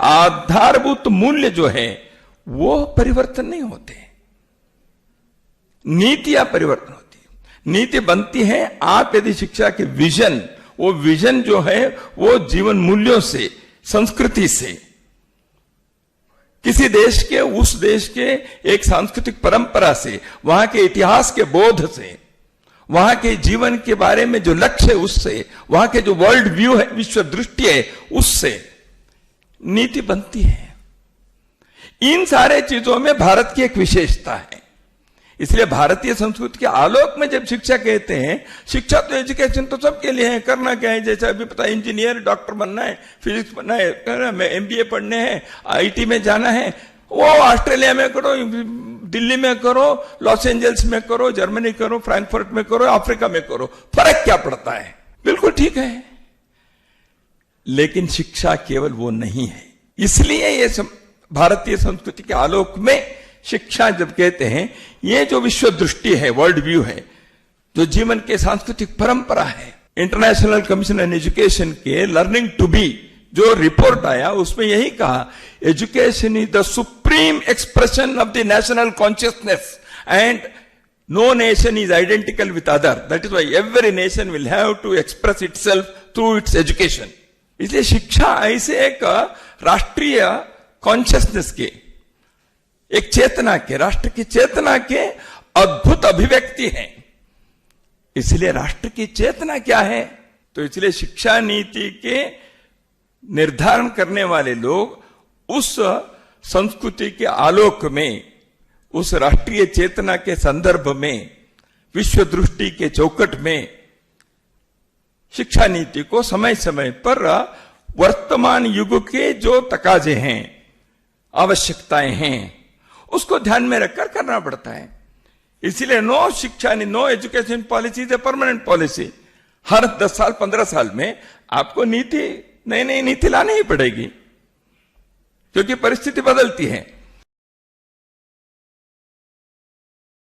आधारभूत मूल्य जो है वो परिवर्तन नहीं होते, नीतियां परिवर्तन होती है। नीति बनती है आप यदि शिक्षा के विजन, वो विजन जो है वो जीवन मूल्यों से, संस्कृति से, किसी देश के, उस देश के एक सांस्कृतिक परंपरा से, वहां के इतिहास के बोध से, वहां के जीवन के बारे में जो लक्ष्य है उससे, वहां के जो वर्ल्ड व्यू है, विश्व दृष्टि है, उससे नीति बनती है। इन सारे चीजों में भारत की एक विशेषता है। इसलिए भारतीय संस्कृति के आलोक में जब शिक्षा कहते हैं, शिक्षा तो एजुकेशन तो सबके लिए है, करना क्या है, जैसे अभी पता इंजीनियर डॉक्टर बनना है, फिजिक्स बनना है, एमबीए पढ़ने हैं, आईटी में जाना है, वो ऑस्ट्रेलिया में करो, दिल्ली में करो, लॉस एंजल्स में करो, जर्मनी करो, फ्रैंकफर्ट में करो, अफ्रीका में करो, फर्क क्या पड़ता है? बिल्कुल ठीक है। लेकिन शिक्षा केवल वो नहीं है। इसलिए ये भारतीय संस्कृति के आलोक में शिक्षा जब कहते हैं, ये जो विश्व दृष्टि है, वर्ल्ड व्यू है, जो जीवन के सांस्कृतिक परंपरा है, इंटरनेशनल कमीशन ऑन एजुकेशन के लर्निंग टू बी जो रिपोर्ट आया उसमें यही कहा, education is the supreme expression of the national consciousness and no nation is identical with other, that is why every nation will have to express itself through its education. इसलिए शिक्षा ऐसे एक राष्ट्रीय कॉन्शियसनेस के, एक चेतना के, राष्ट्र की चेतना के अद्भुत अभिव्यक्ति है। इसलिए राष्ट्र की चेतना क्या है? तो इसलिए शिक्षा नीति के निर्धारण करने वाले लोग उस संस्कृति के आलोक में, उस राष्ट्रीय चेतना के संदर्भ में, विश्व दृष्टि के चौकट में शिक्षा नीति को समय समय पर वर्तमान युग के जो तकाजे हैं, आवश्यकताएं हैं, उसको ध्यान में रखकर करना पड़ता है। इसलिए नो शिक्षा, no education policy is a permanent policy. हर 10 साल 15 साल में आपको नई नई नीति लानी ही पड़ेगी, क्योंकि परिस्थिति बदलती है।